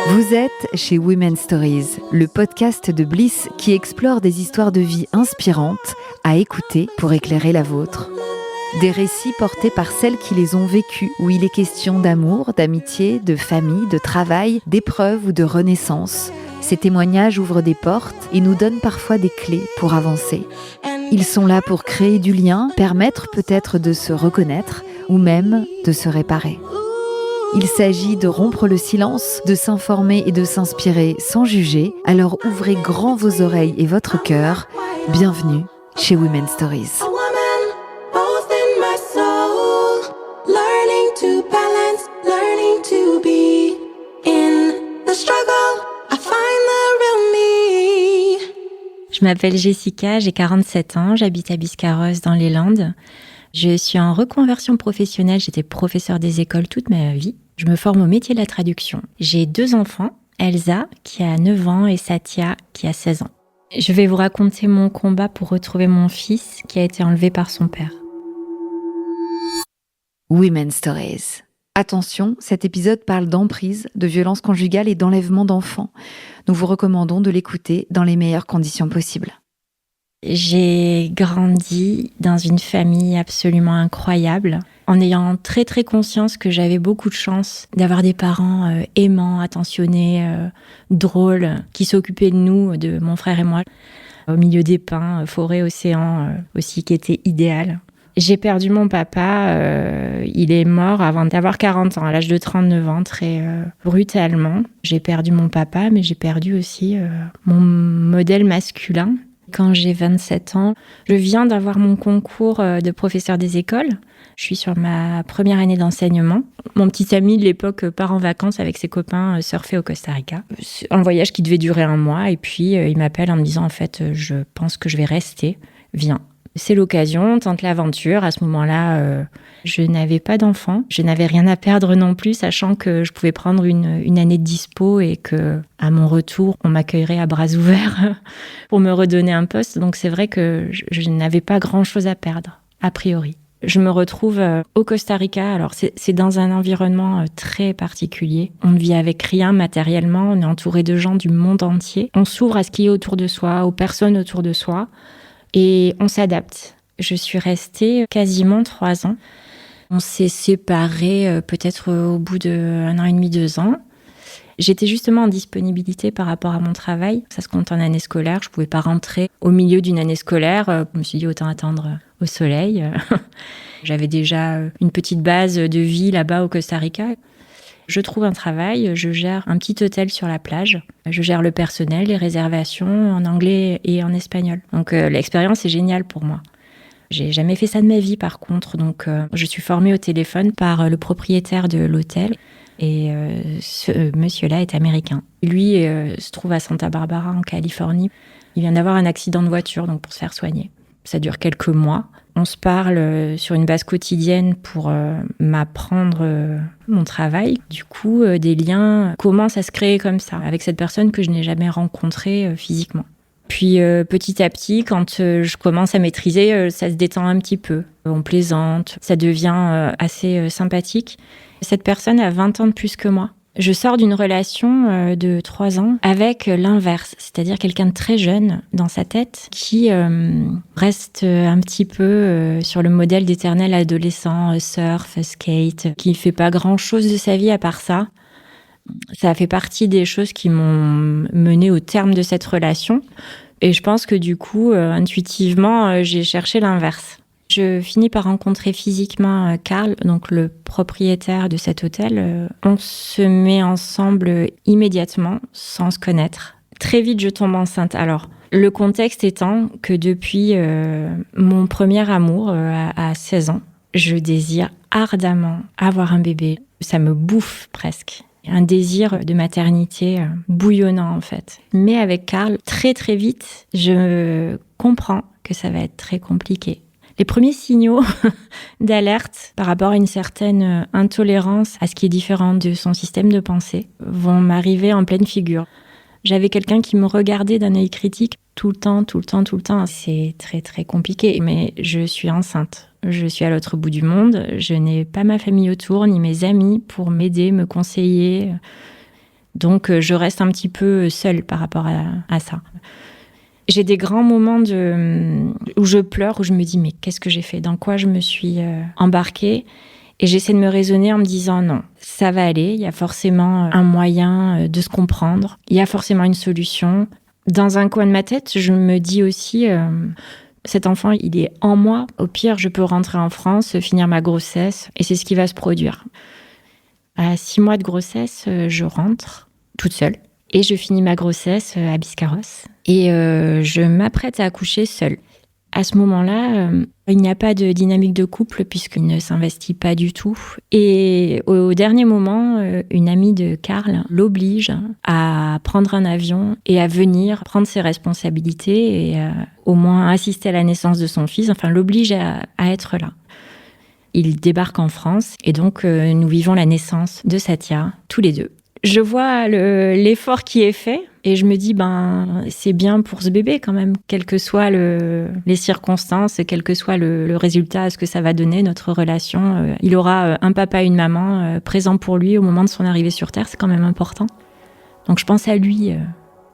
Vous êtes chez Women's Stories, le podcast de Bliss qui explore des histoires de vie inspirantes à écouter pour éclairer la vôtre. Des récits portés par celles qui les ont vécus, où il est question d'amour, d'amitié, de famille, de travail, d'épreuves ou de renaissance. Ces témoignages ouvrent des portes et nous donnent parfois des clés pour avancer. Ils sont là pour créer du lien, permettre peut-être de se reconnaître ou même de se réparer. Il s'agit de rompre le silence, de s'informer et de s'inspirer sans juger. Alors ouvrez grand vos oreilles et votre cœur. Bienvenue chez Women's Stories. Je m'appelle Jessica, j'ai 47 ans, j'habite à Biscarrosse dans les Landes. Je suis en reconversion professionnelle, j'étais professeure des écoles toute ma vie. Je me forme au métier de la traduction. J'ai 2 enfants, Elsa qui a 9 ans et Satya qui a 16 ans. Je vais vous raconter mon combat pour retrouver mon fils qui a été enlevé par son père. Women's Stories. Attention, cet épisode parle d'emprise, de violence conjugale et d'enlèvement d'enfants. Nous vous recommandons de l'écouter dans les meilleures conditions possibles. J'ai grandi dans une famille absolument incroyable, en ayant très très conscience que j'avais beaucoup de chance d'avoir des parents aimants, attentionnés, drôles, qui s'occupaient de nous, de mon frère et moi, au milieu des pins, forêt, océan aussi, qui était idéal. J'ai perdu mon papa, il est mort avant d'avoir 40 ans, à l'âge de 39 ans, très brutalement. J'ai perdu mon papa, mais j'ai perdu aussi mon modèle masculin. Quand j'ai 27 ans, je viens d'avoir mon concours de professeur des écoles. Je suis sur ma première année d'enseignement. Mon petit ami de l'époque part en vacances avec ses copains surfer au Costa Rica. Un voyage qui devait durer 1 mois. Et puis, il m'appelle en me disant, en fait, je pense que je vais rester. Viens. C'est l'occasion, tente l'aventure. À ce moment-là, je n'avais pas d'enfant. Je n'avais rien à perdre non plus, sachant que je pouvais prendre une année de dispo et que, à mon retour, on m'accueillerait à bras ouverts pour me redonner un poste. Donc c'est vrai que je n'avais pas grand-chose à perdre, a priori. Je me retrouve au Costa Rica. Alors c'est dans un environnement très particulier. On ne vit avec rien matériellement. On est entouré de gens du monde entier. On s'ouvre à ce qui est autour de soi, aux personnes autour de soi. Et on s'adapte. Je suis restée quasiment 3 ans. On s'est séparés peut-être au bout d'1 an et demi, 2 ans. J'étais justement en disponibilité par rapport à mon travail. Ça se compte en année scolaire. Je ne pouvais pas rentrer au milieu d'une année scolaire. Je me suis dit autant attendre au soleil. J'avais déjà une petite base de vie là-bas au Costa Rica. Je trouve un travail, je gère un petit hôtel sur la plage. Je gère le personnel, les réservations en anglais et en espagnol. Donc l'expérience est géniale pour moi. J'ai jamais fait ça de ma vie par contre. Donc je suis formée au téléphone par le propriétaire de l'hôtel. Et ce monsieur-là est américain. Lui se trouve à Santa Barbara en Californie. Il vient d'avoir un accident de voiture donc pour se faire soigner. Ça dure quelques mois. On se parle sur une base quotidienne pour m'apprendre mon travail. Du coup, des liens commencent à se créer comme ça, avec cette personne que je n'ai jamais rencontrée physiquement. Puis petit à petit, quand je commence à maîtriser, ça se détend un petit peu. On plaisante, ça devient assez sympathique. Cette personne a 20 ans de plus que moi. Je sors d'une relation de 3 ans avec l'inverse, c'est-à-dire quelqu'un de très jeune dans sa tête qui reste un petit peu sur le modèle d'éternel adolescent, surf, skate, qui fait pas grand-chose de sa vie à part ça. Ça fait partie des choses qui m'ont menée au terme de cette relation. Et je pense que du coup, intuitivement, j'ai cherché l'inverse. Je finis par rencontrer physiquement Karl, donc le propriétaire de cet hôtel. On se met ensemble immédiatement, sans se connaître. Très vite, je tombe enceinte. Alors, le contexte étant que depuis mon premier amour à 16 ans, je désire ardemment avoir un bébé. Ça me bouffe presque. Un désir de maternité bouillonnant en fait. Mais avec Karl, très très vite, je comprends que ça va être très compliqué. Les premiers signaux d'alerte par rapport à une certaine intolérance à ce qui est différent de son système de pensée vont m'arriver en pleine figure. J'avais quelqu'un qui me regardait d'un œil critique tout le temps. C'est très, très compliqué. Mais je suis enceinte. Je suis à l'autre bout du monde. Je n'ai pas ma famille autour, ni mes amis pour m'aider, me conseiller. Donc, je reste un petit peu seule par rapport à ça. J'ai des grands moments où je pleure, où je me dis « mais qu'est-ce que j'ai fait ? Dans quoi je me suis embarquée ?» Et j'essaie de me raisonner en me disant « non, ça va aller, il y a forcément un moyen de se comprendre, il y a forcément une solution. » Dans un coin de ma tête, je me dis aussi « cet enfant, il est en moi. Au pire, je peux rentrer en France, finir ma grossesse, et c'est ce qui va se produire. » À 6 mois de grossesse, je rentre toute seule. Et je finis ma grossesse à Biscarrosse. Et je m'apprête à accoucher seule. À ce moment-là, il n'y a pas de dynamique de couple puisqu'il ne s'investit pas du tout. Et au dernier moment, une amie de Karl l'oblige à prendre un avion et à venir prendre ses responsabilités et au moins assister à la naissance de son fils. Enfin, l'oblige à être là. Il débarque en France et donc nous vivons la naissance de Satya, tous les deux. Je vois l'effort qui est fait et je me dis c'est bien pour ce bébé quand même, quelles que soient les circonstances, quel que soit le résultat, ce que ça va donner, notre relation. Il aura un papa et une maman présents pour lui au moment de son arrivée sur Terre, c'est quand même important. Donc je pense à lui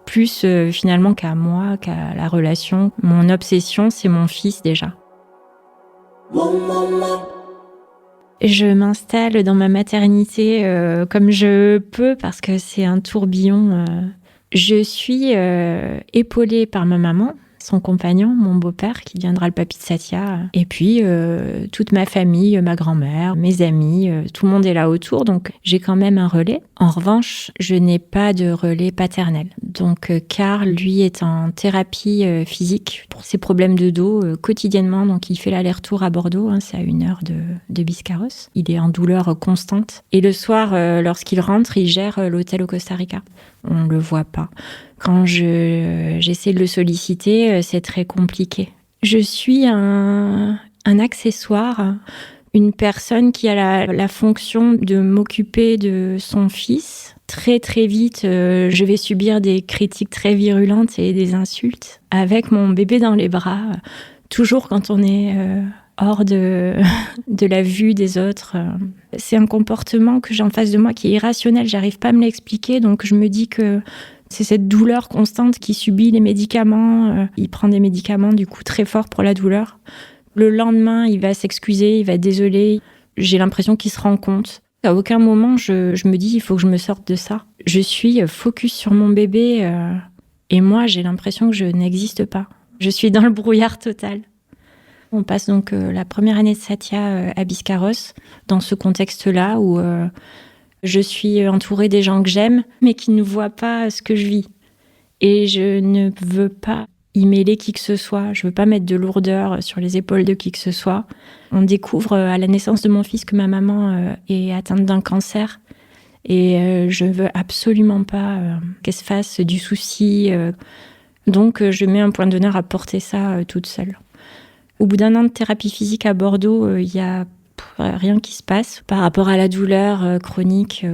plus finalement qu'à moi, qu'à la relation. Mon obsession, c'est mon fils déjà. Je m'installe dans ma maternité comme je peux parce que c'est un tourbillon. Je suis épaulée par ma maman, son compagnon, mon beau-père qui deviendra le papy de Satya. Et puis toute ma famille, ma grand-mère, mes amis, tout le monde est là autour. Donc j'ai quand même un relais. En revanche, je n'ai pas de relais paternel. Donc Karl, lui, est en thérapie physique pour ses problèmes de dos quotidiennement. Donc il fait l'aller-retour à Bordeaux, c'est à 1 heure de Biscarrosse. Il est en douleur constante. Et le soir, lorsqu'il rentre, il gère l'hôtel au Costa Rica. On ne le voit pas. Quand j'essaie de le solliciter, c'est très compliqué. Je suis un accessoire, une personne qui a la fonction de m'occuper de son fils. Très très vite, je vais subir des critiques très virulentes et des insultes avec mon bébé dans les bras. Toujours quand on est hors de la vue des autres. C'est un comportement que j'ai en face de moi qui est irrationnel. J'arrive pas à me l'expliquer, donc je me dis que c'est cette douleur constante qui subit les médicaments. Il prend des médicaments du coup très forts pour la douleur. Le lendemain, il va s'excuser, il va être désolé. J'ai l'impression qu'il se rend compte. À aucun moment, je me dis il faut que je me sorte de ça. Je suis focus sur mon bébé et moi, j'ai l'impression que je n'existe pas. Je suis dans le brouillard total. On passe donc la première année de Satya à Biscarrosse, dans ce contexte-là où je suis entourée des gens que j'aime, mais qui ne voient pas ce que je vis. Et je ne veux pas y mêler qui que ce soit. Je ne veux pas mettre de lourdeur sur les épaules de qui que ce soit. On découvre à la naissance de mon fils que ma maman est atteinte d'un cancer. Et je ne veux absolument pas qu'elle se fasse du souci. Donc je mets un point d'honneur à porter ça toute seule. Au bout d'1 an de thérapie physique à Bordeaux, il y a rien qui se passe par rapport à la douleur chronique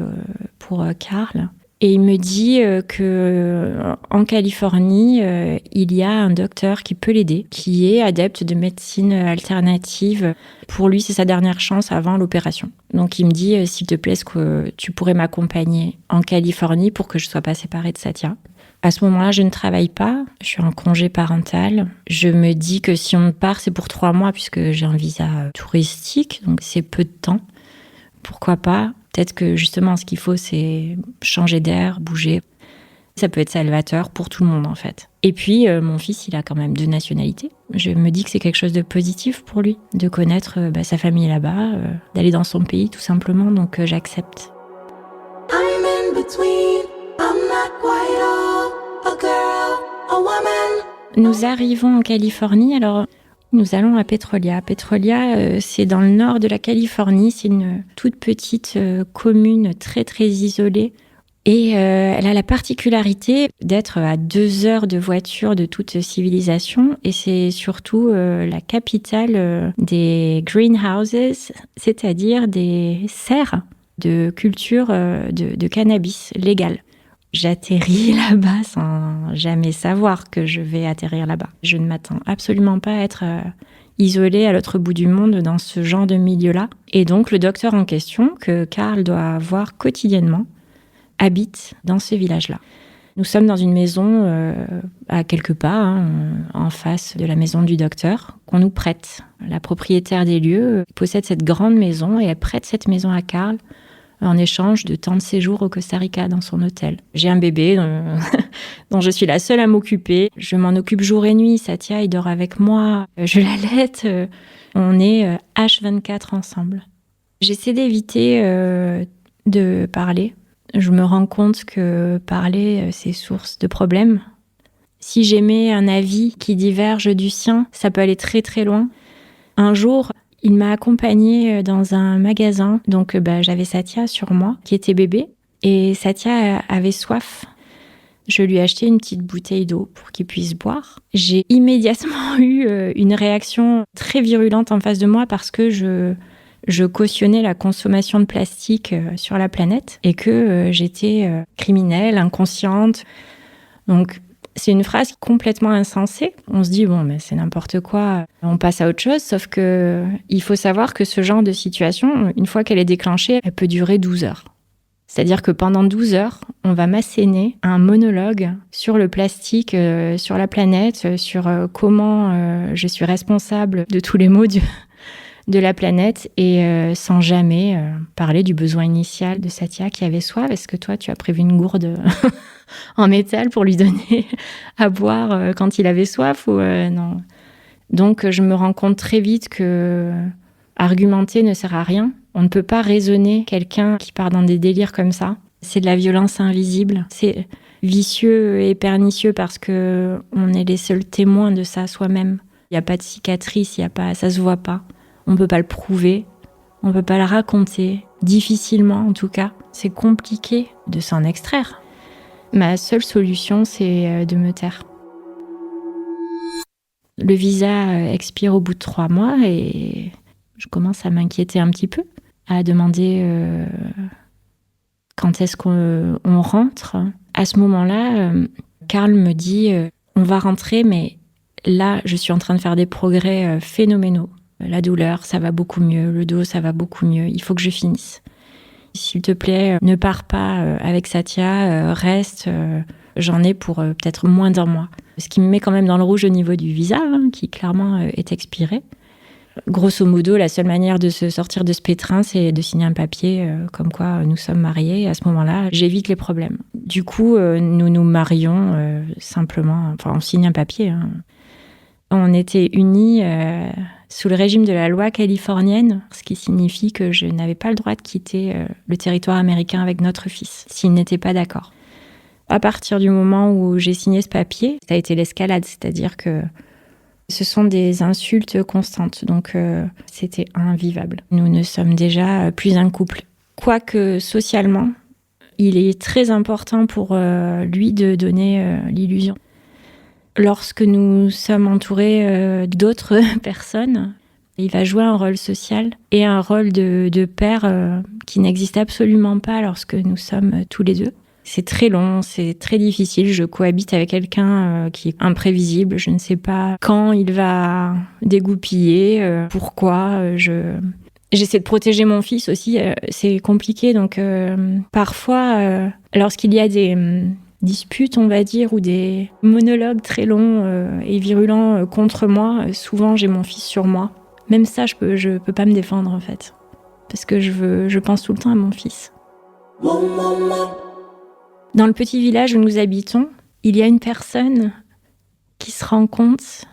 pour Karl. Et il me dit que en Californie, il y a un docteur qui peut l'aider, qui est adepte de médecine alternative. Pour lui, c'est sa dernière chance avant l'opération. Donc il me dit, s'il te plaît, est-ce que tu pourrais m'accompagner en Californie pour que je ne sois pas séparée de Satya ? À ce moment-là, je ne travaille pas, je suis en congé parental. Je me dis que si on part, c'est pour 3 mois puisque j'ai un visa touristique, donc c'est peu de temps. Pourquoi pas ? Peut-être que justement, ce qu'il faut, c'est changer d'air, bouger. Ça peut être salvateur pour tout le monde, en fait. Et puis, mon fils, il a quand même 2 nationalités. Je me dis que c'est quelque chose de positif pour lui, de connaître sa famille là-bas, d'aller dans son pays, tout simplement. Donc, j'accepte. I'm in between, I'm not quite all a girl, a woman. Nous arrivons en Californie, alors... Nous allons à Petrolia. Petrolia, c'est dans le nord de la Californie. C'est une toute petite commune très, très isolée. Et elle a la particularité d'être à 2 heures de voiture de toute civilisation. Et c'est surtout la capitale des greenhouses, c'est-à-dire des serres de culture de cannabis légal. J'atterris là-bas sans jamais savoir que je vais atterrir là-bas. Je ne m'attends absolument pas à être isolée à l'autre bout du monde dans ce genre de milieu-là. Et donc, le docteur en question, que Karl doit voir quotidiennement, habite dans ce village-là. Nous sommes dans une maison à quelques pas, en face de la maison du docteur, qu'on nous prête. La propriétaire des lieux possède cette grande maison et elle prête cette maison à Karl en échange de temps de séjour au Costa Rica dans son hôtel. J'ai un bébé dont je suis la seule à m'occuper. Je m'en occupe jour et nuit. Satya, il dort avec moi. Je l'allaite. On est H24 ensemble. J'essaie d'éviter de parler. Je me rends compte que parler, c'est source de problèmes. Si j'émets un avis qui diverge du sien, ça peut aller très très loin. Un jour, il m'a accompagnée dans un magasin. Donc j'avais Satya sur moi, qui était bébé. Et Satya avait soif. Je lui ai acheté une petite bouteille d'eau pour qu'il puisse boire. J'ai immédiatement eu une réaction très virulente en face de moi parce que je cautionnais la consommation de plastique sur la planète et que j'étais criminelle, inconsciente. Donc, c'est une phrase complètement insensée. On se dit, bon, mais c'est n'importe quoi, on passe à autre chose. Sauf que il faut savoir que ce genre de situation, une fois qu'elle est déclenchée, elle peut durer 12 heures. C'est-à-dire que pendant 12 heures, on va m'asséner un monologue sur le plastique, sur la planète, sur comment je suis responsable de tous les maux de la planète et sans jamais parler du besoin initial de Satya qui avait soif. Est-ce que toi, tu as prévu une gourde en métal pour lui donner à boire quand il avait soif ou non. Donc, je me rends compte très vite que argumenter ne sert à rien. On ne peut pas raisonner quelqu'un qui part dans des délires comme ça. C'est de la violence invisible. C'est vicieux et pernicieux parce que on est les seuls témoins de ça soi-même. Il n'y a pas de cicatrice, ça se voit pas. On ne peut pas le prouver, on ne peut pas le raconter, difficilement en tout cas. C'est compliqué de s'en extraire. Ma seule solution, c'est de me taire. Le visa expire au bout de 3 mois et je commence à m'inquiéter un petit peu, à demander quand est-ce qu'on rentre. À ce moment-là, Karl me dit on va rentrer, mais là, je suis en train de faire des progrès phénoménaux. La douleur, ça va beaucoup mieux. Le dos, ça va beaucoup mieux. Il faut que je finisse. S'il te plaît, ne pars pas avec Satya, reste. J'en ai pour peut-être moins d'1 mois. Ce qui me met quand même dans le rouge au niveau du visa, qui clairement est expiré. Grosso modo, la seule manière de se sortir de ce pétrin, c'est de signer un papier comme quoi nous sommes mariés. Et à ce moment-là, j'évite les problèmes. Du coup, nous nous marions simplement. Enfin, on signe un papier. On était unis sous le régime de la loi californienne, ce qui signifie que je n'avais pas le droit de quitter le territoire américain avec notre fils, s'il n'était pas d'accord. À partir du moment où j'ai signé ce papier, ça a été l'escalade, c'est-à-dire que ce sont des insultes constantes, donc c'était invivable. Nous ne sommes déjà plus un couple. Quoique socialement, il est très important pour lui de donner l'illusion. Lorsque nous sommes entourés d'autres personnes, il va jouer un rôle social et un rôle de père qui n'existe absolument pas lorsque nous sommes tous les deux. C'est très long, c'est très difficile. Je cohabite avec quelqu'un qui est imprévisible. Je ne sais pas quand il va dégoupiller, pourquoi. J'essaie de protéger mon fils aussi. C'est compliqué. Donc parfois, lorsqu'il y a des disputes, on va dire, ou des monologues très longs et virulents contre moi, souvent j'ai mon fils sur moi. Même ça, je peux pas me défendre en fait, parce que je pense tout le temps à mon fils. Dans le petit village où nous habitons, il y a une personne qui se rend compte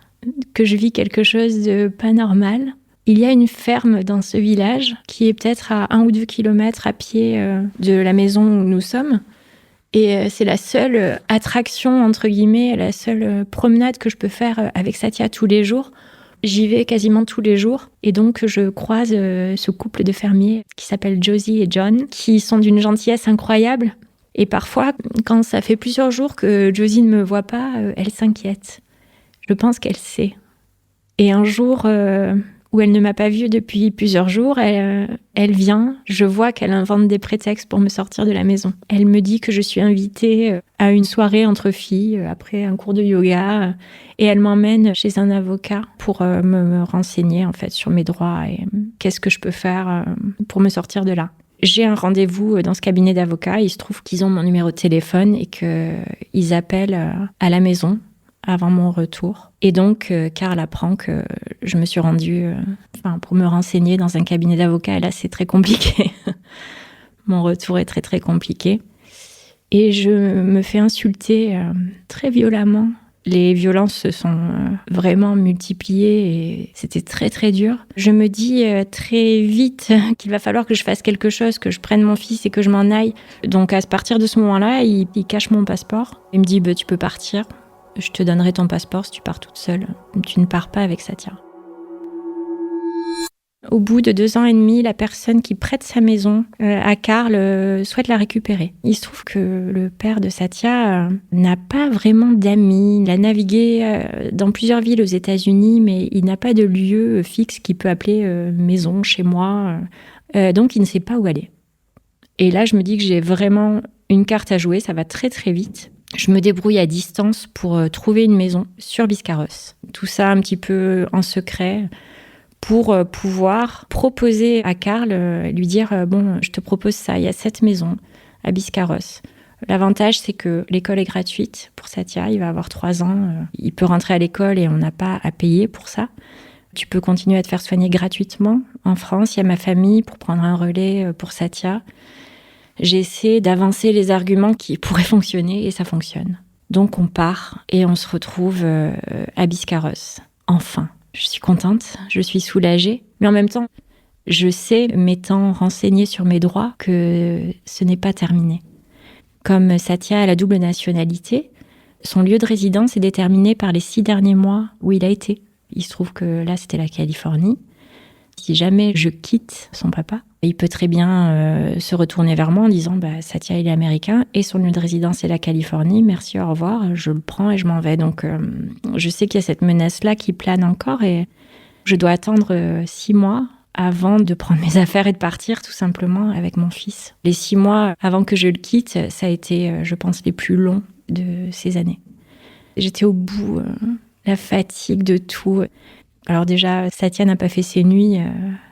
que je vis quelque chose de pas normal. Il y a une ferme dans ce village qui est peut-être à 1 ou 2 kilomètres à pied de la maison où nous sommes. Et c'est la seule attraction, entre guillemets, la seule promenade que je peux faire avec Satya tous les jours. J'y vais quasiment tous les jours. Et donc, je croise ce couple de fermiers qui s'appellent Josie et John, qui sont d'une gentillesse incroyable. Et parfois, quand ça fait plusieurs jours que Josie ne me voit pas, elle s'inquiète. Je pense qu'elle sait. Et un jour, où elle ne m'a pas vue depuis plusieurs jours. Elle vient, je vois qu'elle invente des prétextes pour me sortir de la maison. Elle me dit que je suis invitée à une soirée entre filles après un cours de yoga et elle m'emmène chez un avocat pour me renseigner en fait sur mes droits et qu'est-ce que je peux faire pour me sortir de là. J'ai un rendez-vous dans ce cabinet d'avocats. Il se trouve qu'ils ont mon numéro de téléphone et qu'ils appellent à la maison avant mon retour. Et donc, Karl apprend que je me suis rendue pour me renseigner dans un cabinet d'avocats. Et là, c'est très compliqué. Mon retour est très, très compliqué. Et je me fais insulter très violemment. Les violences se sont vraiment multipliées et c'était très, très dur. Je me dis très vite qu'il va falloir que je fasse quelque chose, que je prenne mon fils et que je m'en aille. Donc, à partir de ce moment-là, il cache mon passeport. Il me dit tu peux partir. Je te donnerai ton passeport si tu pars toute seule. Tu ne pars pas avec Satya. Au bout de 2 ans et demi, la personne qui prête sa maison à Karl souhaite la récupérer. Il se trouve que le père de Satya n'a pas vraiment d'amis. Il a navigué dans plusieurs villes aux États-Unis, mais il n'a pas de lieu fixe qu'il peut appeler maison, chez moi. Donc, il ne sait pas où aller. Et là, je me dis que j'ai vraiment une carte à jouer. Ça va très, très vite. Je me débrouille à distance pour trouver une maison sur Biscarrosse. Tout ça un petit peu en secret pour pouvoir proposer à Karl, lui dire je te propose ça, il y a cette maison à Biscarrosse. L'avantage, c'est que l'école est gratuite pour Satya, il va avoir 3 ans, il peut rentrer à l'école et on n'a pas à payer pour ça. Tu peux continuer à te faire soigner gratuitement. En France, il y a ma famille pour prendre un relais pour Satya. J'essaie d'avancer les arguments qui pourraient fonctionner et ça fonctionne. Donc on part et on se retrouve à Biscarrosse. Enfin, je suis contente, je suis soulagée. Mais en même temps, je sais, m'étant renseignée sur mes droits, que ce n'est pas terminé. Comme Satya a la double nationalité, son lieu de résidence est déterminé par les 6 derniers mois où il a été. Il se trouve que là, c'était la Californie. Si jamais je quitte son papa, il peut très bien se retourner vers moi en disant Satya, il est américain et son lieu de résidence est la Californie. Merci, au revoir. Je le prends et je m'en vais. Donc, je sais qu'il y a cette menace-là qui plane encore et je dois attendre 6 mois avant de prendre mes affaires et de partir tout simplement avec mon fils. Les 6 mois avant que je le quitte, ça a été, je pense, les plus longs de ces années. J'étais au bout, la fatigue de tout. Alors déjà, Satya n'a pas fait ses nuits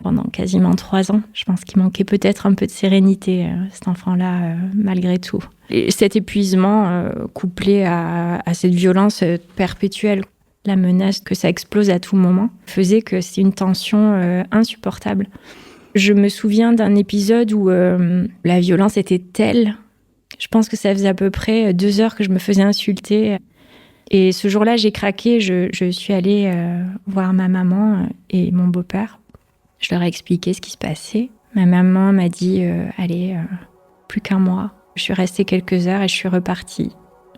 pendant quasiment 3 ans. Je pense qu'il manquait peut-être un peu de sérénité, cet enfant-là, malgré tout. Et cet épuisement, couplé à cette violence perpétuelle, la menace que ça explose à tout moment, faisait que c'est une tension insupportable. Je me souviens d'un épisode où la violence était telle, je pense que ça faisait à peu près 2 heures que je me faisais insulter. Et ce jour-là, j'ai craqué, je suis allée voir ma maman et mon beau-père. Je leur ai expliqué ce qui se passait. Ma maman m'a dit « Allez, plus qu'un mois ». Je suis restée quelques heures et je suis repartie.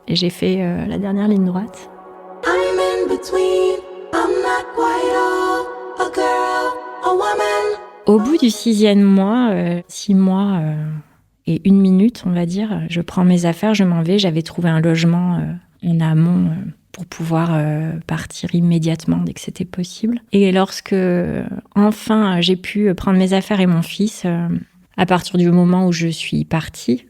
Et j'ai fait la dernière ligne droite. I'm in between, I'm not quite all, a girl, a woman. Au bout du 6e mois, 6 mois et 1 minute, on va dire, je prends mes affaires, je m'en vais. J'avais trouvé un logement en amont pour pouvoir partir immédiatement dès que c'était possible. Et lorsque, enfin, j'ai pu prendre mes affaires et mon fils, à partir du moment où je suis partie,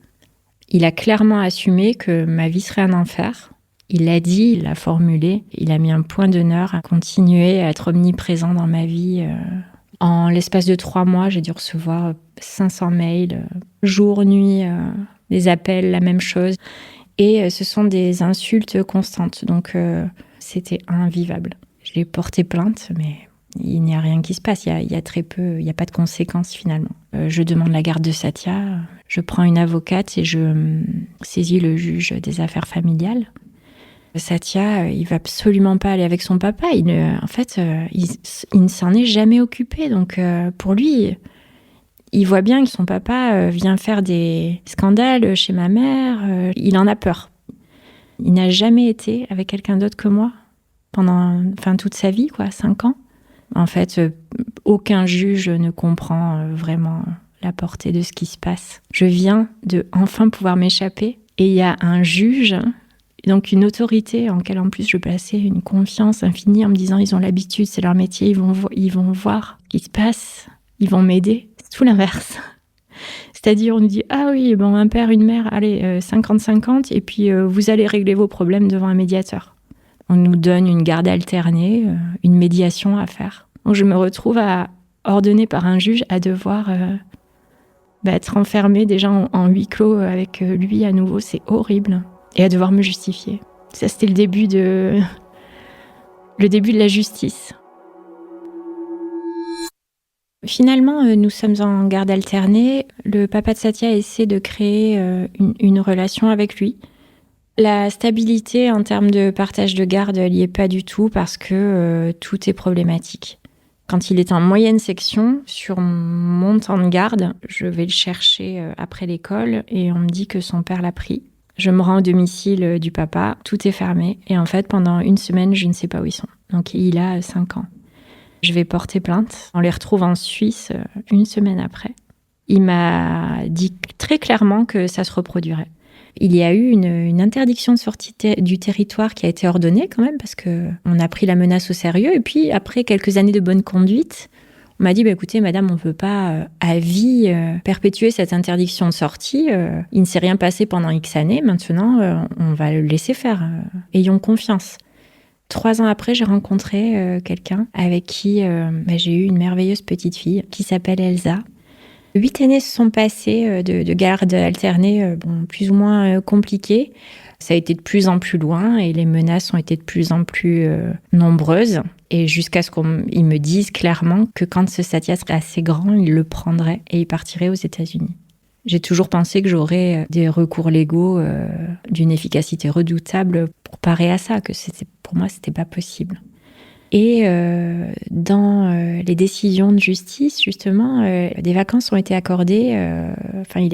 il a clairement assumé que ma vie serait un enfer. Il l'a dit, il l'a formulé. Il a mis un point d'honneur à continuer à être omniprésent dans ma vie. En l'espace de 3 mois, j'ai dû recevoir 500 mails, jour, nuit, des appels, la même chose. Et ce sont des insultes constantes. Donc, c'était invivable. J'ai porté plainte, mais il n'y a rien qui se passe. Il y a très peu, il n'y a pas de conséquences finalement. Je demande la garde de Satya. Je prends une avocate et je saisis le juge des affaires familiales. Satya, il va absolument pas aller avec son papa. Il ne s'en est jamais occupé. Donc, pour lui, il voit bien que son papa vient faire des scandales chez ma mère. Il en a peur. Il n'a jamais été avec quelqu'un d'autre que moi pendant toute sa vie, 5 ans. En fait, aucun juge ne comprend vraiment la portée de ce qui se passe. Je viens de enfin pouvoir m'échapper. Et il y a un juge Donc une autorité en laquelle en plus je plaçais une confiance infinie en me disant ils ont l'habitude, c'est leur métier, ils vont voir ce qui se passe, ils vont m'aider. C'est tout l'inverse. C'est-à-dire on nous dit ah oui, bon, un père, une mère, allez, 50-50 et puis vous allez régler vos problèmes devant un médiateur. On nous donne une garde alternée, une médiation à faire. Donc je me retrouve ordonnée par un juge à devoir être enfermée déjà en huis clos avec lui à nouveau, c'est horrible. Et à devoir me justifier. Ça, c'était le début de la justice. Finalement, nous sommes en garde alternée. Le papa de Satya essaie de créer une relation avec lui. La stabilité en termes de partage de garde, elle n'y est pas du tout parce que tout est problématique. Quand il est en moyenne section, sur mon temps de garde, je vais le chercher après l'école et on me dit que son père l'a pris. Je me rends au domicile du papa, tout est fermé. Et en fait, pendant une semaine, je ne sais pas où ils sont. Donc, il a 5 ans. Je vais porter plainte. On les retrouve en Suisse une semaine après. Il m'a dit très clairement que ça se reproduirait. Il y a eu une interdiction de sortie du territoire qui a été ordonnée quand même parce qu'on a pris la menace au sérieux. Et puis, après quelques années de bonne conduite, on m'a dit, écoutez, madame, on ne peut pas à vie perpétuer cette interdiction de sortie. Il ne s'est rien passé pendant X années. Maintenant, on va le laisser faire. Ayons confiance. 3 ans après, j'ai rencontré quelqu'un avec qui j'ai eu une merveilleuse petite fille qui s'appelle Elsa. 8 années se sont passées de garde alternée, plus ou moins compliquées. Ça a été de plus en plus loin et les menaces ont été de plus en plus nombreuses. Et jusqu'à ce qu'ils me disent clairement que quand ce Satya serait assez grand, il le prendrait et il partirait aux États-Unis. J'ai toujours pensé que j'aurais des recours légaux d'une efficacité redoutable pour parer à ça, que pour moi, c'était pas possible. Et dans les décisions de justice, justement, des vacances ont été accordées.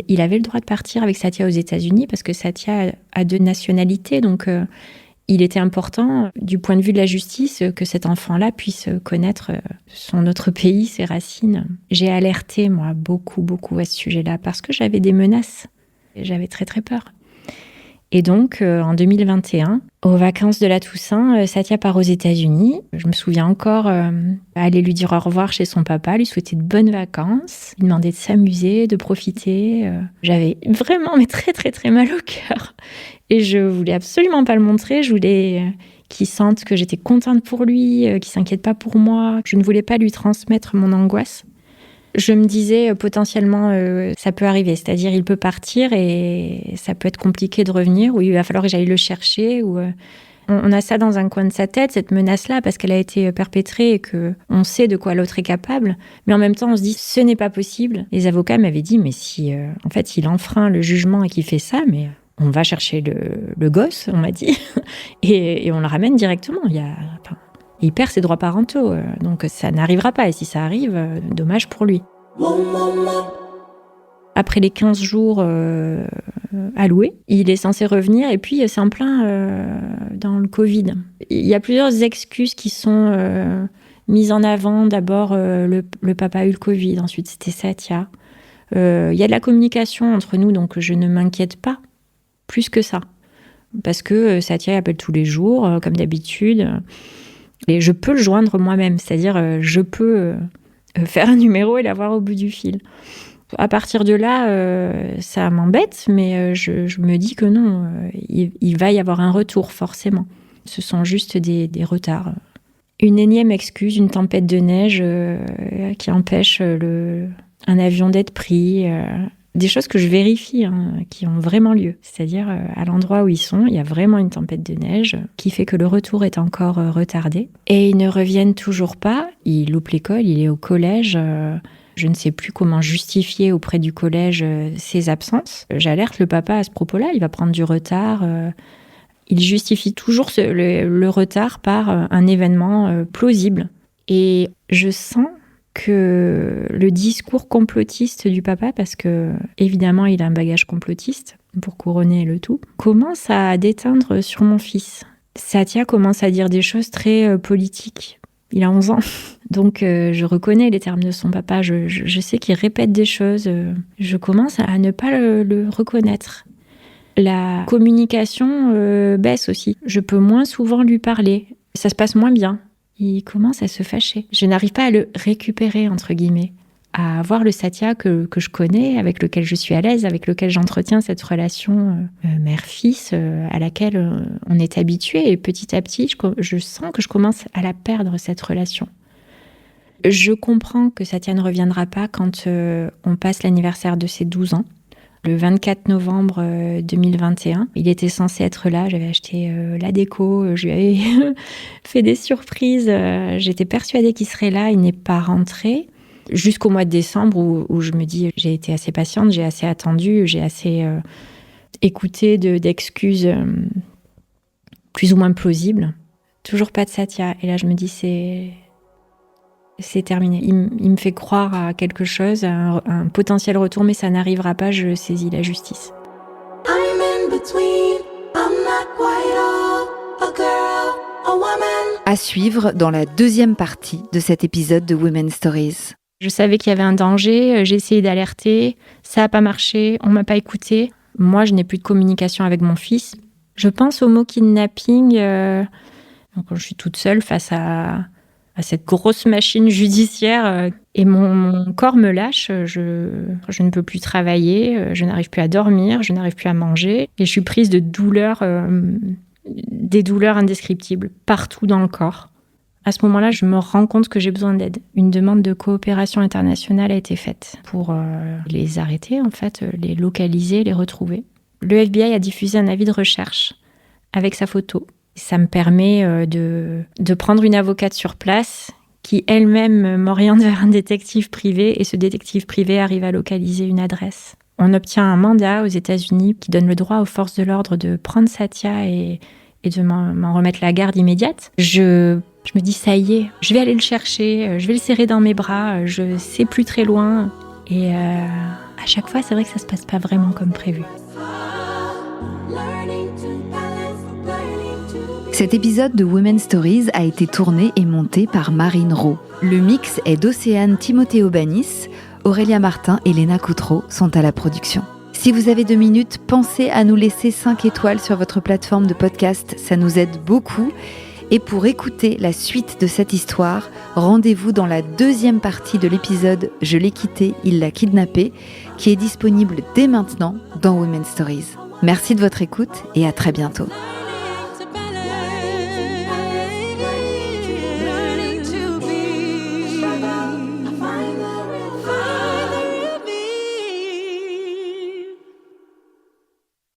Il avait le droit de partir avec Satya aux États-Unis parce que Satya a 2 nationalités. Donc, il était important, du point de vue de la justice, que cet enfant-là puisse connaître son autre pays, ses racines. J'ai alerté, moi, beaucoup à ce sujet-là parce que j'avais des menaces. J'avais très, très peur. Et donc, en 2021, aux vacances de la Toussaint, Satya part aux États-Unis. Je me souviens encore aller lui dire au revoir chez son papa, lui souhaiter de bonnes vacances, lui demander de s'amuser, de profiter. J'avais vraiment très, très, très mal au cœur. Et je voulais absolument pas le montrer. Je voulais qu'il sente que j'étais contente pour lui, qu'il s'inquiète pas pour moi. Je ne voulais pas lui transmettre mon angoisse. Je me disais potentiellement ça peut arriver, c'est-à-dire il peut partir et ça peut être compliqué de revenir, ou il va falloir que j'aille le chercher. On a ça dans un coin de sa tête, cette menace-là, parce qu'elle a été perpétrée et qu'on sait de quoi l'autre est capable. Mais en même temps, on se dit ce n'est pas possible. Les avocats m'avaient dit mais si en fait il enfreint le jugement et qu'il fait ça, mais on va chercher le gosse, on m'a dit, et on le ramène directement. Il perd ses droits parentaux, donc ça n'arrivera pas. Et si ça arrive, dommage pour lui. Après les 15 jours alloués, il est censé revenir et puis c'est en plein dans le Covid. Il y a plusieurs excuses qui sont mises en avant. D'abord, le papa a eu le Covid, ensuite c'était Satya. Il y a de la communication entre nous, donc je ne m'inquiète pas plus que ça. Parce que Satya appelle tous les jours, comme d'habitude. Et je peux le joindre moi-même, c'est-à-dire je peux faire un numéro et l'avoir au bout du fil. À partir de là, ça m'embête, mais je me dis que non, il va y avoir un retour forcément. Ce sont juste des retards. Une énième excuse, une tempête de neige qui empêche un avion d'être pris. Des choses que je vérifie, qui ont vraiment lieu. C'est-à-dire, à l'endroit où ils sont, il y a vraiment une tempête de neige qui fait que le retour est encore retardé. Et ils ne reviennent toujours pas. Il loupe l'école, il est au collège. Je ne sais plus comment justifier auprès du collège ses absences. J'alerte le papa à ce propos-là. Il va prendre du retard. Il justifie toujours le retard par un événement plausible. Et je sens que le discours complotiste du papa, parce que évidemment il a un bagage complotiste pour couronner le tout, commence à déteindre sur mon fils. Satya commence à dire des choses très politiques. Il a 11 ans, donc je reconnais les termes de son papa, je sais qu'il répète des choses, je commence à ne pas le reconnaître. La communication baisse aussi. Je peux moins souvent lui parler. Ça se passe moins bien. Il commence à se fâcher. Je n'arrive pas à le récupérer, entre guillemets, à avoir le Satya que je connais, avec lequel je suis à l'aise, avec lequel j'entretiens cette relation mère-fils à laquelle on est habitué. Et petit à petit, je sens que je commence à la perdre, cette relation. Je comprends que Satya ne reviendra pas quand on passe l'anniversaire de ses 12 ans. Le 24 novembre 2021, il était censé être là. J'avais acheté la déco, je lui avais fait des surprises. J'étais persuadée qu'il serait là. Il n'est pas rentré. Jusqu'au mois de décembre où je me dis, j'ai été assez patiente, j'ai assez attendu, j'ai assez écouté d'excuses plus ou moins plausibles. Toujours pas de Satya. Et là, je me dis, c'est terminé. Il me fait croire à quelque chose, à un potentiel retour, mais ça n'arrivera pas, je saisis la justice. À suivre dans la deuxième partie de cet épisode de Women's Stories. Je savais qu'il y avait un danger, j'ai essayé d'alerter, ça n'a pas marché, on ne m'a pas écouté. Moi, je n'ai plus de communication avec mon fils. Je pense au mot kidnapping, donc je suis toute seule face à cette grosse machine judiciaire et mon corps me lâche, je ne peux plus travailler, je n'arrive plus à dormir, je n'arrive plus à manger et je suis prise de douleurs, des douleurs indescriptibles partout dans le corps. À ce moment-là, je me rends compte que j'ai besoin d'aide. Une demande de coopération internationale a été faite pour les arrêter, en fait, les localiser, les retrouver. Le FBI a diffusé un avis de recherche avec sa photo. Ça me permet de prendre une avocate sur place qui elle-même m'oriente vers un détective privé et ce détective privé arrive à localiser une adresse. On obtient un mandat aux États-Unis qui donne le droit aux forces de l'ordre de prendre Satya et de m'en remettre la garde immédiate. Je me dis, ça y est, je vais aller le chercher, je vais le serrer dans mes bras, je sais plus très loin. Et à chaque fois, c'est vrai que ça se passe pas vraiment comme prévu. Cet épisode de Women's Stories a été tourné et monté par Marine Rowe. Le mix est d'Océane Timothée-Aubanis, Aurélia Martin et Léna Coutreau sont à la production. Si vous avez 2 minutes, pensez à nous laisser 5 étoiles sur votre plateforme de podcast, ça nous aide beaucoup. Et pour écouter la suite de cette histoire, rendez-vous dans la deuxième partie de l'épisode « Je l'ai quitté, il l'a kidnappé » qui est disponible dès maintenant dans Women's Stories. Merci de votre écoute et à très bientôt.